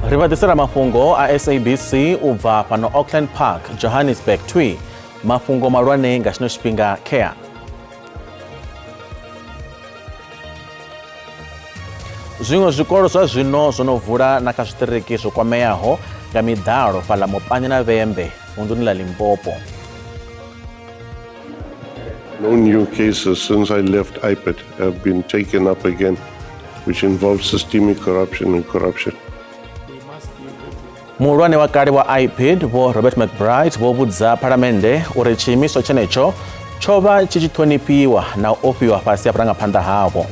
Rivadisera Mafhungo a SABC ubva pano Auckland Park, Johannesburg twi Mafhungo marwane nga chino chipinga care. Zwingo zvikoro zwa zvino zvonovhura na kazvitereki zvokwameyaho nga midhalo pala mopani na vembe unduni la Limpopo. No new cases since I left IPID have been taken up again, which involves systemic corruption and corruption. Mulwane wa kale wa IPID vo Robert McBride vo vudza paramende uri chiimiso chenecho chova chichithonipiwa na opiwa pasi apanga phanda havo.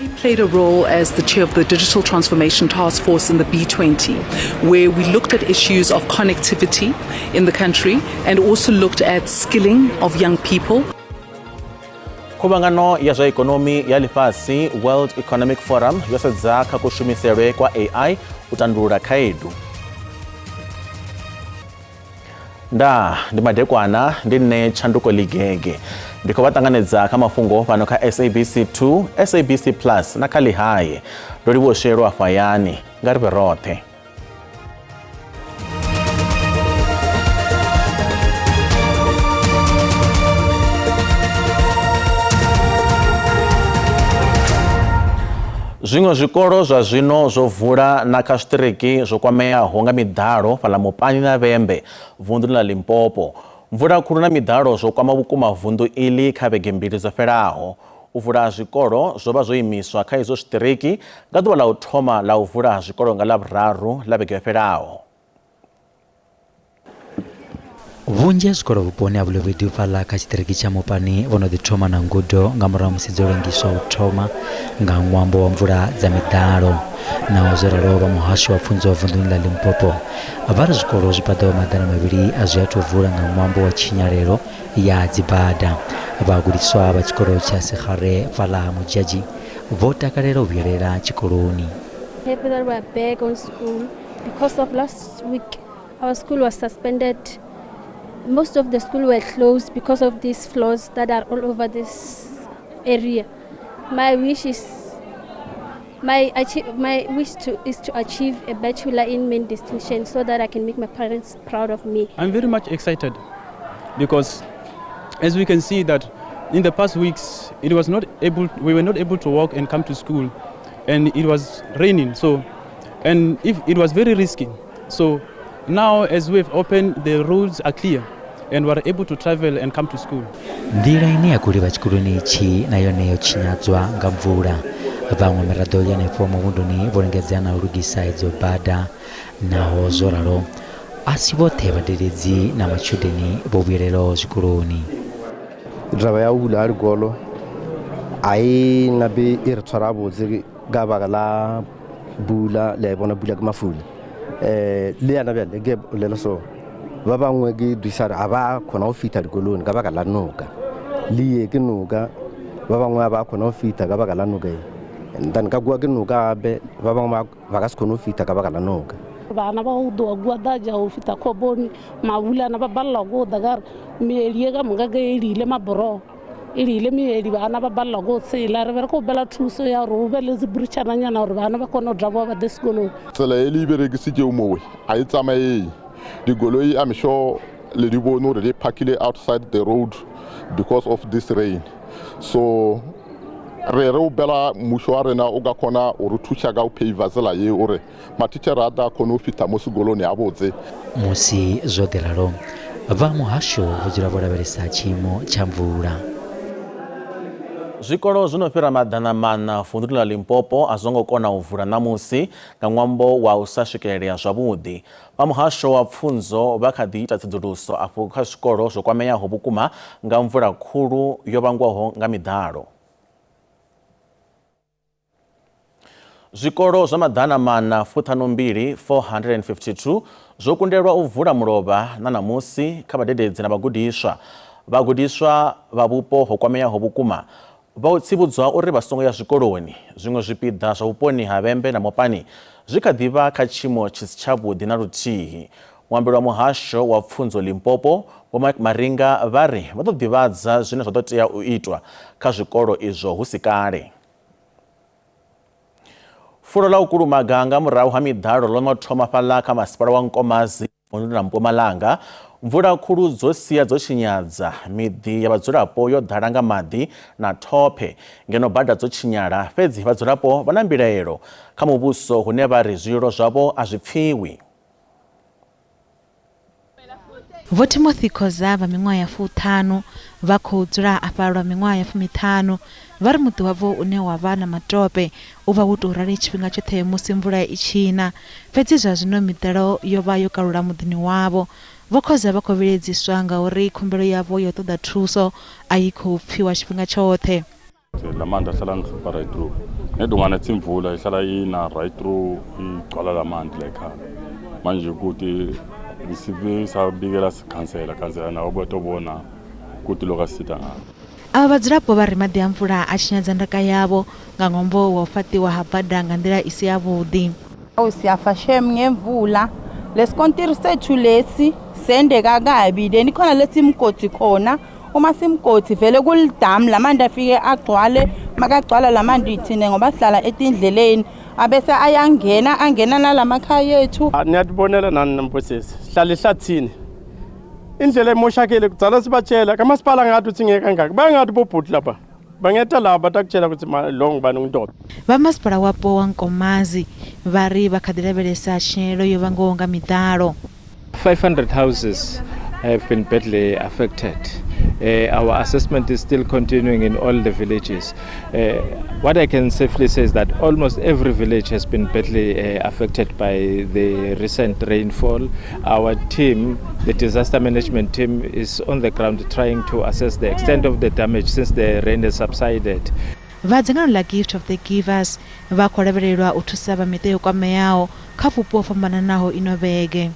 We played a role as the chair of the Digital Transformation Task Force in the B20, where we looked at issues of connectivity in the country and also looked at skilling of young people. Khuvangano ya zwa ekonomi ya lifasi World Economic Forum yosedza kha kushumiselwe kwa AI utandulula khaedu. Nda ndi madekwana ndine Chanduko Ligege ndiko vatanganedza kha mafhungo pano kha SABC2, SABC Plus na khali haye lori voxelwa afayani ngari verothe. Zwingo zvikoro zwa zvino zovhura na kazvitereki zvokwameyaho nga midhalo pala mopani na vembe vundu la Limpopo. Mvura khulu na midhalo zokwama vukuma vundu ili kha vege mbiri zofelaho. Uvula zvikoro zova zoyimiswa kha izo zvitereki nga ḓuvha la u thoma la uvula zvikoro nga lavhuraru la vege yofelaho. Vunja zvikoro vuponi avulo vidu pala kha chitereki cha mopani vono ḓi thoma na ngudo nga murahu musi dzo lengiswa u thoma nga ṅwambo wa mvula dza midalo. Na ozeralo va muhasho wa pfunzo vunḓuni la Limpopo vari zvikoro zwipaḓaho maḓana mavhili a zwi athu vula nga ṅwambo wa tshinyalelo ya dzibada. Vhagudiswa vha tshikolo tsha Sekgare pala Mujaji vo takalela u vhuyelela tshikoloni. Happy that we're back on school because of last week our school was suspended. Most of the school were closed because of these floods that are all over this area. My wish is to achieve a bachelor in main distinction so that I can make my parents proud of me. I'm very much excited because as we can see that in the past weeks we were not able to walk and come to school, and it was raining, and it was very risky. So now as we've opened, the roads are clear and we're able to travel and come to school. Ndira ine yakuli va tshikoloni ichi nayo neyo chinyadzwa nga mvula. Vamwe miraḓo yenepo muvhunduni vo lingedza na u lugisa idzo bada naho zwo ralo asi vhoṱhe vhadededzi na matshudeni vho vhuyelelaho zwikoloni. Drava ya ula rigolo ai na be e re tshwara botse ka baka la bula le bona bula ka mafula. Le yana bjale ke le so ba bangwe ke disara aba khona go fita dikoloni ka baka la noka. Le ke noka ba bangwe ba khona go fita ka baka la noka. Ndan ka gwa ke noka be ba bangwe ba ka se khona go fita ka baka la noka. Bana ba go do gwa daja go fita khoboni mabula na ba balla go dagar meelie ka mga ga ile maboro ile meedi bana ba balla go tsela re ko bela thuso ya ro be le zibrichana nyana re bana ba kona drabo ba deskolong. Tsela e le berekise ke o mowe a e tsamaye digoloi I'm sure le di bono re parkile outside the road because of this rain. So re bela mushware na o ga kona o ruthutsha ga o pave zela ye ore ma teacher ada kona o fita mo sigoloni a botse. Musi zwo delalo va muhasho vo dzula vo lavhelesa tshiimo tsha mvula. Zwikolo zvinofira maḓana mana vunḓuni la Limpopo a zwo ngo kona u vula namusi nga ṅwambo wa u sa swikelelea zwavhuḓi. Vha muhasho wa pfunzo vha kha ḓi ita tsedzuluso afho kha zwikolo zwo kwameaho vhukuma nga mvula khulu yo vhangwaho nga miḓalo. Zwikolo zwa maḓana mana fuṱhanu mbili 452 zwo kundelwa u vula mulovha na namusi kha vhadededzi na vhagudiswa. Vhagudiswa vha vhupo ho kwameaho vhukuma vha tsibudzwa uri vha songo ya zwikoloni. Zwiṅwe zwipiḓa zwa vhuponi ha vhembe na mopani zwi kha ḓivha kha tshiimo tshi si tshavhuḓi na luthihi. Muambeli wa muhasho wa pfunzo Limpopo Vho Mike Maringa vha ri vha ḓo ḓivhadza zwine zwa ḓo tea u itwa kha zwikolo izwo hu si kale. Fulo la ukulumaga nga murahu ha miḓalo ḽo thoma fhaḽa kha masipala wa Nkomazi vunḓuni ḽa Mpumalanga. Mvula khulu dzo sia dzo tshinyadza miḓi ya vhadzulapo yo ḓala nga maḓi na thophe ngeno bada dzo tshinyala. Fhedzi vhadzulapo vha na mbilaelo kha muvhuso hune vha ri zwililo zwavho a zwi pfiwi. Vho Timothy Khoza vha miṅwaha ya 5 vha khou dzula afha lwa miṅwaha ya 15 vha ri muḓi wavho une wa vha na matope u vha wo tou rali tshifhinga tshoṱhe musi mvula i tshi na. Fhedzi zwa zwino miḓalo yo vha yo kalula muḓini wavho. Vho Khoza vha khou vhiledziswa ngauri khumbelo yavho yo ṱoḓa thuso a i khou pfiwa tshifhinga tshoṱhe. La mandi ahlala ngihlupha right through nedungwana ethi imvula ihlala ina right through igcwala la mandi la ekhaya manje ukuthi isibe sabikela sikhansela nawo botobona ukuthi lokho asitha ngayo. Aba vhadzulapo vha ri maḓi a mvula a tshinyadza ndaka yavho nga ṅwambo wa u fhaṱiwa ha bada nga nḓila i si yavhuḓi. Siyafa shem ngemvula lesikontiri sethu lesi sendeka kabi then khona lesimgodi khona uma simgodi vele kulidamu lamandi afike agcwale makagcwala lamandi ithine ngoba sihlala etindleleni abese angena nalamakhaya ethu. Niyatibonela nani namposisi sihlala ehlathini indlela emoshakele kudzala sibatshela kamasipala ngathi uthi ngeke kangaka bangathi bobhuti lapha bangeta la batakutshela ukuthi lo ngibani undoda. Vamasipala wapo wa Nkomazi va ri va khadilevelesa tshinyelo yo vangoho nga miḓalo. 500 houses have been badly affected. Our assessment is still continuing in all the villages. What I can safely say is that almost every village has been badly affected by the recent rainfall. Our team, the disaster management team, is on the ground trying to assess the extent of the damage since the rain has subsided. Vhadzangano la Gift of the Givers vha khou lavhelelwa u thusa vha miṱa yo kwameaho kha vhupo ho fhambananaho ino vhege.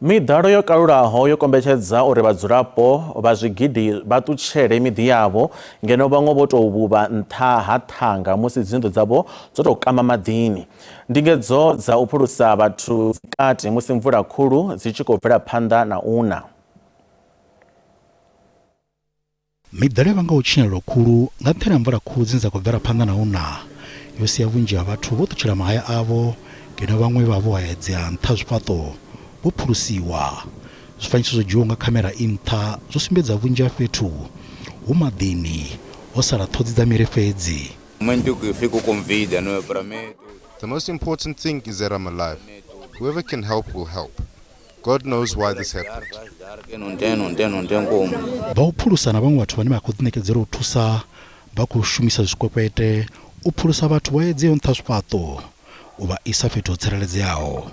Miḓalo yo kalulaho yo kombetshedza uri vhadzulapo vha zwigidi vha ṱutshele miḓi yavho ngeno vhaṅwe vho tou vhuvha nṱha ha ṱhanga musi dzinḓu dzavho dzo tou kama maḓini. Ndingedzo dza u phulusa vhathu kati musi mvula khulu dzi tshi khou bvela phanḓa na una. Miḓalo vha nga u tshinyalelo khulu nga nṱhani ha mvula khulu dzine dza khou bvela phanḓa na una yo sia vhunzhi ha vhathu vho ṱutshela mahaya avho ngeno vhaṅwe vha vho hayedzea nṱha zwifhaṱo vho phulusiwa. Zwifanyiso zwo dzhiiwaho nga khamera nṱha zwo sumbedza vhunzhi ha fhethu hu maḓini ho sala ṱhodzi dza miri fhedzi. The most important thing is that I'm alive. Whoever can help will help. God knows why this happened. Vha u phulusa na vhaṅwe vhathu vhane vha khou ḓiṋekedzela u thusa vha khou shumisa zwikwepete u phulusa vhathu vha edzeho nṱha zwifhaṱo u vha isa fhethu ho tsireledzeaho.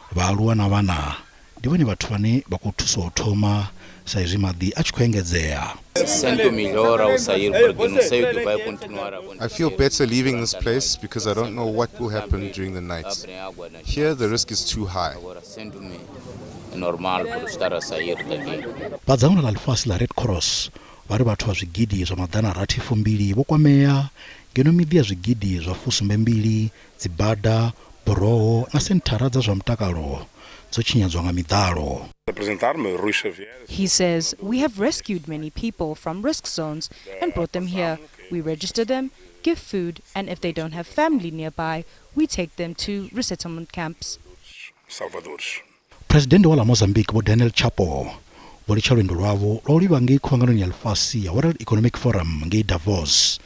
Vhaaluwa na vhana ndi vhone vhathu vhane vha khou thusa u thoma sa izwi maḓi a tshi khou engedzea. I feel better leaving this place because I don't know what will happen during the night. Here the risk is too high. Vhadzangano la ḽifhasi la Red Cross vha ri vhathu vha zwigidi zwa maḓana rathi fumbili vho kwamea ngeno miḓi ya zwigidi zwa fusumbe mbili dzibada boroho na senthara dza zwa mutakalo dzo tshinyadzwa nga miḓalo. He says, we have rescued many people from risk zones and brought them here. We register them, give food, and if they don't have family nearby, we take them to resettlement camps. President wa la Mozambique Bo Daniel Chapo vho litsha lwendo lwavho lwa u livha ngei khuvhanganoni ya ḽifhasi ya World Economic Forum ngei Davos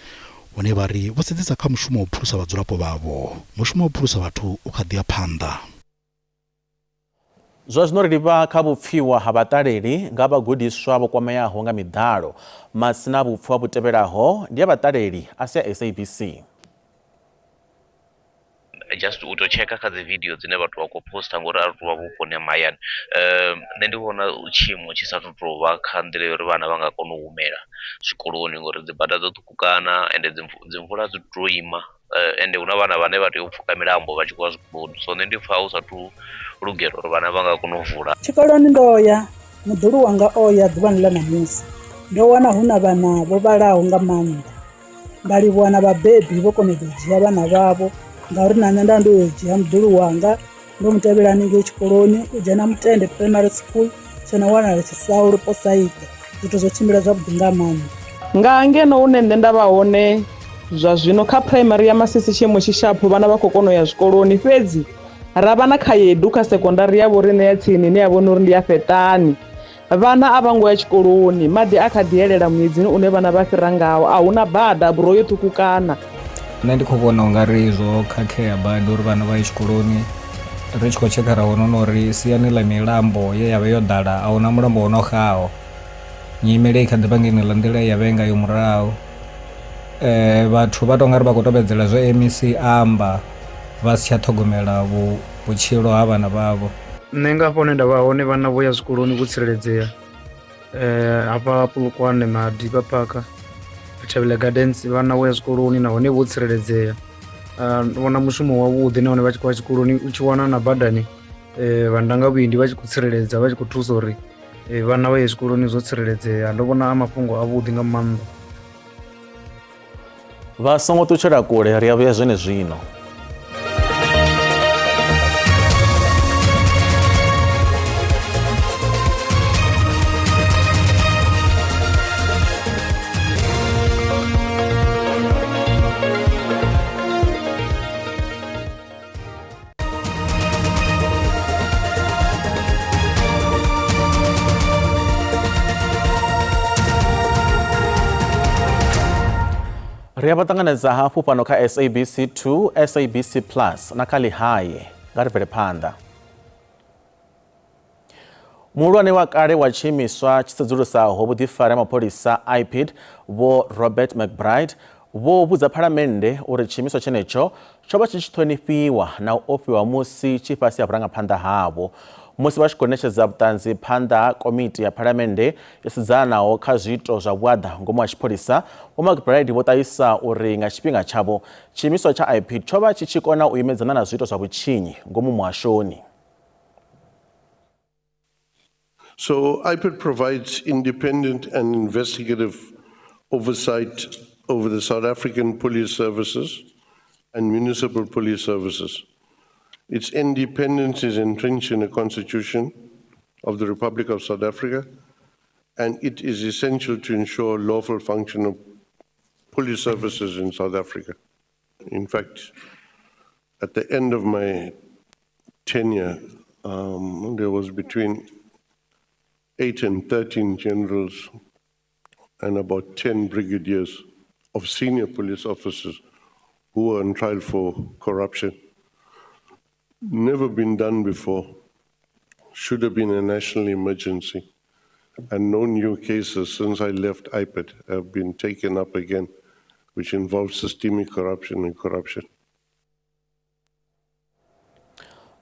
vhone vha ri vho sedzesa kha mushumo wa u phulusa vhadzulapo vhavho. Mushumo wa u phulusa vhathu u kha ḓi ya phanḓa. Zwa zwino ri livha kha vhupfiwa ha vhaṱaleli nga vhagudiswa vho kwameaho nga miḓalo. Masina vhupfiwa vhu tevhelaho ndi ya vhaṱaleli a si ya SABC. Just u to checka kha dzi video dzine vhathu vha khou posta ngori a ri tou vha vhuponi ha mahayani. Nṋe ndi vhona tshiimo tshi sathu tou vha kha nḓila yo uri vhana vha nga kona u humela zwikoloni ngori dzi bada dzo ṱhukhukana ende dzi mvula dzi tou ima ende hu na vhana vhane vha tea u pfhuka milambo vha tshi khou ya zwikoloni. So nṋe ndi pfha hu sathu lugela uri vhana vha nga kona u vula. Tshikoloni ndo ya muḓulu wanga o ya ḓuvhani ḽa ṋamusi ndo wana hu na vhana vho vhalaho nga maanḓa. Nda livhuwa na vhabebi vho kona u dzhia vhana vhavho ngauri na nṋe nda ndo yo dzhia muḓulu wanga ndo mutevhela haningei tshikoloni u dzhena Mutende primary school tsho no wanala Tshisaulu Posaida zwithu zwo tshimbila zwavhuḓi nga maanḓa. Nga ngeno hune nṋe nda vha hone zwa zwino kha primary ya Masisi tshiimo tshishaphu vhana vha khou kona u ya zwikoloni fhedzi ra vha na khaedu kha sekondari ya vhoriṋe ya tsini ine ya vhona uri ndi ya Fetani. Vhana a vha ngo ya tshikoloni, maḓi a kha ḓi elela ṅwedzini une vhana vha fhira ngawo, a huna bada buroho yo ṱhukhukana. Nṋe ndi khou vhona ungari zwo khakhea badi uri vhana vha ye tshikoloni. Ri tshi khou tshekha ra vhona uri siani ḽa milambo ye yavha yo ḓala a huna mulambo wo no xaho. Nyimele i kha ḓi vha nga ineḽa nḓila ye yavha nga yo murahu. Vhathu vha tou nga ri vha khou tevhedzela zwo MEC amba vha si tsha ṱhogomela vhutshilo ha vhana vhavho. Nṋe nga hafho hune nda vha hone vhana vho ya zwikoloni vho tsireledzea. Hafha Polokwane Madiba Park, Thabela Gardens vhana vho ya zwikoloni nahone vho tsireledzea. Ndi vhona mushumo wavhuḓi nahone vha tshi khou ya tshikoloni u tshi wana na badani vhandanga vhuendi vha tshi khou tsireledza vha tshi khou thusa uri vhana vha ye zwikoloni zwo tsireledzea. Ndo vhona mafhungo avhuḓi nga maanḓa. Vha songo ṱutshela kule ri a vhuya zwenezwino. Ri a ṱanganedza hafhu fhano kha SABC 2, SABC Plus na kha Lihaye nga ri bvele phanḓa. Muhulwane wa kale wa tshiimiswa tshi sedzulusaho vhuḓifari ha mapholisa IPID vho Robert McBride vho vhudza Phalamennde uri tshiimiswa tshenetsho tsho vha tshi tshi ṱhonifhiwa na u ofhiwa musi tshi fhasi ha vhurangaphanḓa havho. Musi vha tshi khou ṋetshedza vhuṱanzi phanḓa ha komiti ya Phalamennde yo sedzanaho kha zwiito zwa vhuaḓa ngomu ha tshipholisa, vho McBride vho ṱahisa uri nga tshifhinga tshavho tshiimiswa tsha IPID tsho vha tshi tshi kona u imedzana na zwiito zwa vhutshinyi ngomu muhashoni. So IPID provides independent and investigative oversight over the South African police services and municipal police services. Its independence is entrenched in the Constitution of the Republic of South Africa, and it is essential to ensure lawful function of police services in South Africa. In fact, at the end of my tenure, there was between 8 and 13 generals and about 10 brigadiers of senior police officers who were on trial for corruption. Never been done before. Should have been a national emergency. And no new cases since I left IPID have been taken up again, which involves systemic corruption and corruption.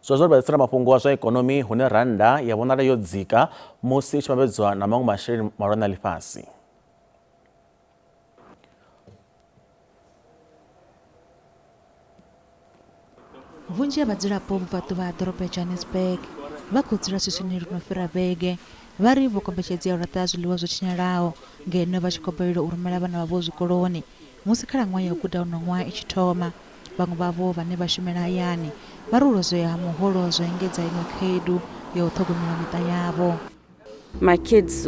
Zwazwo ri mafhungo zwa ikonomi hune randa ya vhonala yo dzika musi i tshi vhambedzwa na maṅwe masheleni mahulwane a ḽifhasi. Vhunzhi ha vhadzulapo vhafhaṱu vha ḓorobo ya Johannesburg vha khou dzula swiswini ri no fhira vhege vha ri vho kombetshedzea u laṱa zwiḽiwa zwo tshinyalaho ngeno vha tshi khou balelwa u rumela vhana vhavho zwikoloni musi khalaṅwaha ya u guda uno ṅwaha i tshi thoma. Vhaṅwe vhavho vhane vha shumela hayani vha ri u lozwea ha muholo zwo engedza iṅwe khaedu ya u ṱhogomela miṱa yavho. My kids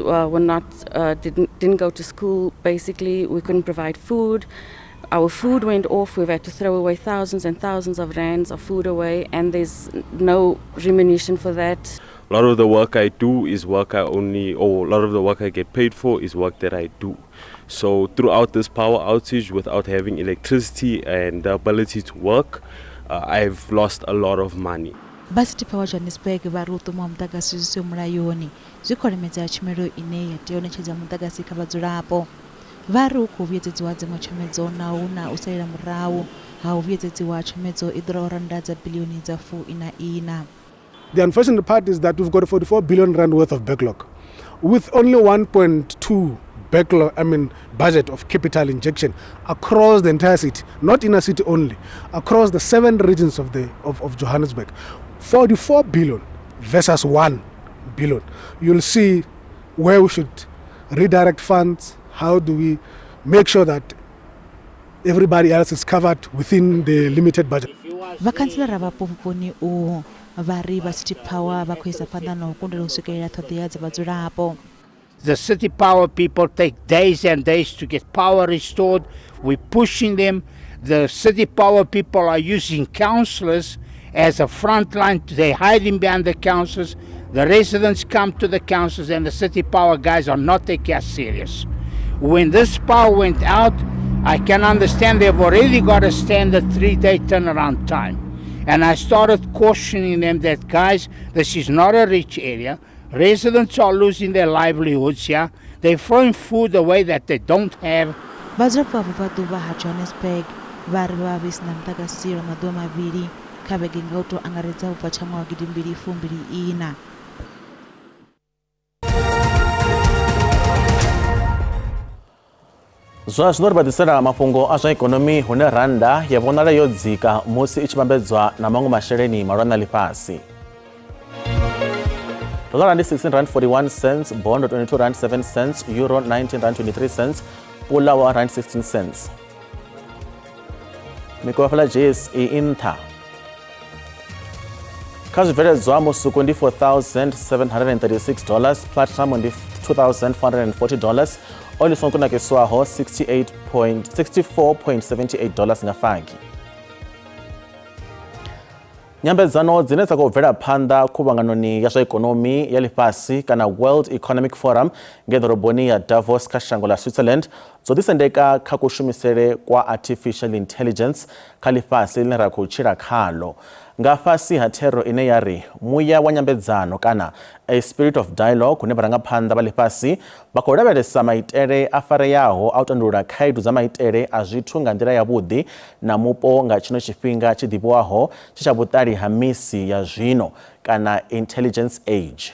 didn't go to school. Basically, we couldn't provide food. Our food went off. We've had to throw away thousands and thousands of rands of food away, and there's no remuneration for that. A lot of the work I do is work a lot of the work I get paid for is work that I do. So throughout this power outage, without having electricity and the ability to work, I've lost a lot of money. Varsity Power Johannesburg vha ri u ṱuma muḓagasi zwi siho mulayoni zwi khou lemedza tshumelo ine ya tea u ṋetshedza muḓagasi kha vhadzulapo. Vha ri hu khou vhuedzedziwa dziṅwe tshomedzo na hu na u salela murahu ha u vhuedzedziwa tshomedzo i ḓuraho randa dza biḽioni dza R4.9. The unfortunate part is that we've got a 44 billion rand worth of backlog with only 1.2 budget of capital injection across the entire city, not in a city only, across the 7 regions of Johannesburg. 44 billion versus 1 billion. You'll see where we should redirect funds. How do we make sure that everybody else is covered within the limited budget? Vakhanselara vapo vhuponi uhu vha ri Varsity Power vha khou isa phanḓa na u kundelwa u swikelela ṱhoḓea dza vhadzulapo. The city power people take days and days to get power restored. We're pushing them. The city power people are using councillors as a front line. They're hiding behind the councillors. The residents come to the councillors, and the city power guys are not taking us serious. When this power went out, I can understand they've already got a standard 3-day turnaround time. And I started cautioning them that, guys, this is not a rich area. Residents are losing their livelihoods here. They're throwing food away that they don't have. vadzirapo avo vaduva ha Johannesburg vari vavisina mutakasiro maduva maviri kavege ngauto angaredza kubva chamwa 2024. Zvinoribatsira mafhungo a zwa ikonomi hune randa yavonala yodzika musi ichipambedzwa na mamwe masheleni malwana lifhasi. Dollar rand 16.41 cents, bond 22 rand 7 cents, euro 19 rand 23 cents, pula wa rand 16 cents. Mikoafala JSE Inter. Kazibveledzwa musuku ndi $4,736, platinum ndi $2,440, oil sonkunakiswaho $64.78 ngafaki. Nyambedzano dzine dzakubvela phanda khuvhanganoni ya zwa ikonomi ya lifhasi kana World Economic Forum ngedoroboni ya Davos kha shango la Switzerland dzodisendeka kha kushumisele kwa artificial intelligence kha lifhasi line ra khou tshila khalo. Nga fhasi ha thero ine yari muya wa nyambedzano kana a spirit of dialogue hune vharangaphanḓa vha lifhasi vha khou lavhelesa maitele a fareyaho a u tandulula khaedu dza maitele a zwithu nga nḓila yavhuḓi na mupo nga tshino tshifhinga tshi ḓivhiwaho tsha vhuṱali ha misi ya zwino kana intelligence age.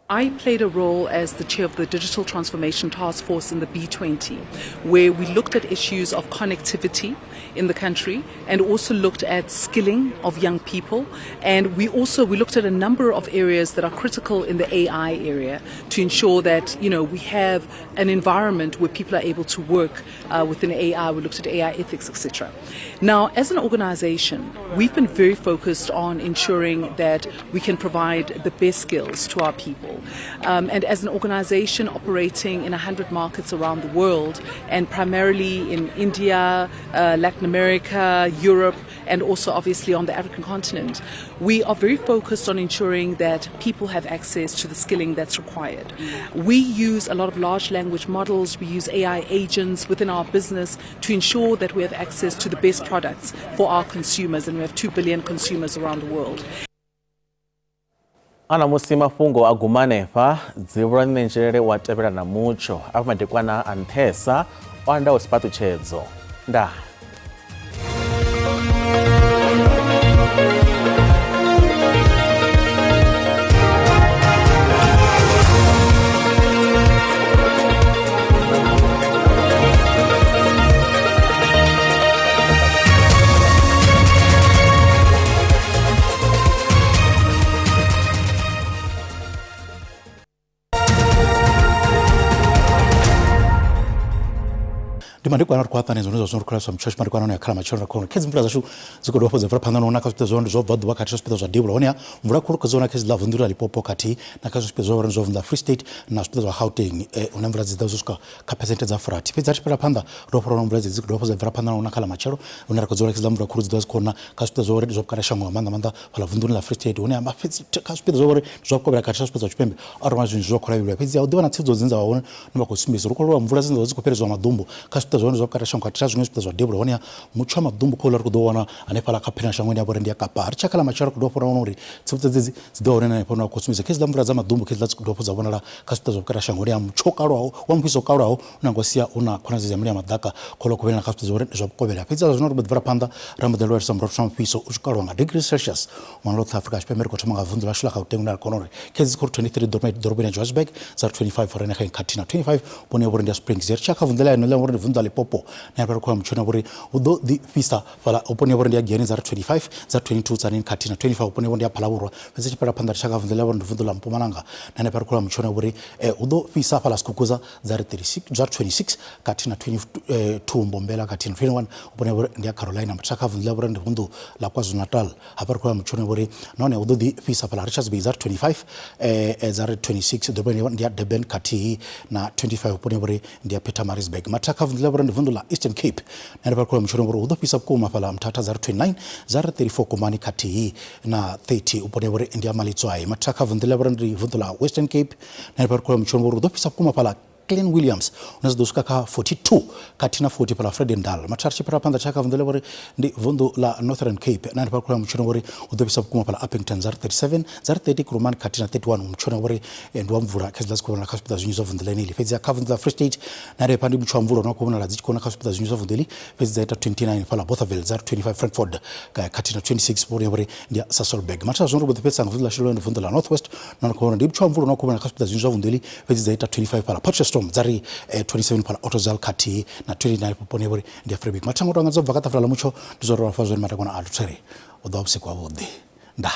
I played a role as the chair of the Digital Transformation Task Force in the B20, where we looked at issues of connectivity in the country and also looked at skilling of young people. And we looked at a number of areas that are critical in the AI area to ensure that, we have an environment where people are able to work within AI. We looked at AI ethics, etc. Now, as an organization, we've been very focused on ensuring that we can provide the best skills to our people. And as an organization operating in 100 markets around the world, and primarily in India, Latin America, Europe, and also obviously on the African continent, we are very focused on ensuring that people have access to the skilling that's required. We use a lot of large language models, we use AI agents within our business to ensure that we have access to the best products for our consumers, and we have 2 billion consumers around the world. Ana musi mafhungo agumanefa dzivhula nenjerere wa tevhela na mutsho apa madekwana anthesa wanda usipatu chedzo nda Dimandikwana rikwathane zono zonokulasa mchurch mandikwana ya khala machoro kono kezi mvula zashu zikodwapo zevra phanda nona kaspita zono zobvadwa wakati hospital za Dibula honia mvula kuru kazona kezi la vundura lipopo kati na kazi hospital zono zovunda Free State na hospital za Gauteng una mvula zida zosuka ka percentage za frati peza chipela phanda roporo mvula zikodwapo zevra phanda nona khala machoro una kazona kezi la mvula kuru zida zikona kaspita zono zobkara shango manda pala vundura la Free State honia mafitsi kaspita zono zobkobela kati hospital za Chipembe aroma zvinhu zokora bilwa pezi audiwa na tsidzo zinza waona noma kusimbisa rukolo mvula zinza zikoperezwa madumbu kaspita zono zobkara shango kati zvimwe hospital za Dibula honia muchwa madumbu kola kudowana anepala kapena shangweni yabo rendi yakapari chakala macharo kudopora onori tsiputse zidoona nepona kusumiza kezi la mvura za madumbu kezi la kudopoza bonala kasita zokara shangweni ya mchokaro wa mpiso karo unangosia una kona zizamlia madaka kola kubena kasita zore zokobela pizza zona rubedvara panda ramadelo samro mpiso uchikaro nga degrees Celsius one North Africa chipemero kotama vundula shula Gauteng na konore kezi kor 23 dorobeni Johannesburg za 25 for rena katina 25 pone borendi Springs zer chaka vundala no la borendi vundala Limpopo na pera kwa mchona bore udo di fisa fala upone bore ndia giani za 25 za 22 za kati na 25 upone bore ndia palaurwa pese pera panda chaka vundela bore nduvundula Mpumalanga na pera kwa mchona bore udo fisa fala skukuza za 36 za 26 kati na 22 Mbombela kati na 21 upone bore ndia Carolina mchaka vundela bore nduvundu la KwaZulu Natal hapera kwa mchona bore naone udo di fisa fala Richards Bay za 25 za 26 dobone ndia Durban kati na 25 upone bore ndia Pietermaritzburg mataka vundela bore nduvundu la Eastern Cape na pera kwa mchona bore udo fisa kuma fala Mthatha za 29 za 34 kumani kati na 30 upone bore ndia Malitswayi mataka vundela bore ndivundu la Western Cape na pera kwa mchona bore udo fisa kuma fala Glen Williams unazidosuka ka 42 kati na 40 pala Fred Ndal matarchi para panda chaka vundele bore ndi vundo la Northern Cape na pa kula mchono bore udobisa kuma pala Uppington zar 37 zar 30 kuruman kati na 31 mchono bore ndwa mvura kazila sikona na hospital zinyo vundele ni fezi ya kavundela Free State na re pandi mchwa mvura na kuona la zikona hospital zinyo vundele fezi za 29 pala Bothaville zar 25 Frankfurt kati na 26 bore ndia Sasolburg matara zonro bode pesa ngvula shilo vundo la Northwest na kuona ndi mchwa mvura na kuona hospital zinyo vundele fezi za 25 pala Potchefstroom zari 27 pala Autozal kati na 29 popone bore ndia Freiburg matango tanga zobva katafala mucho ndizorora fazweni matakona alutsere udawuse kwa bode nda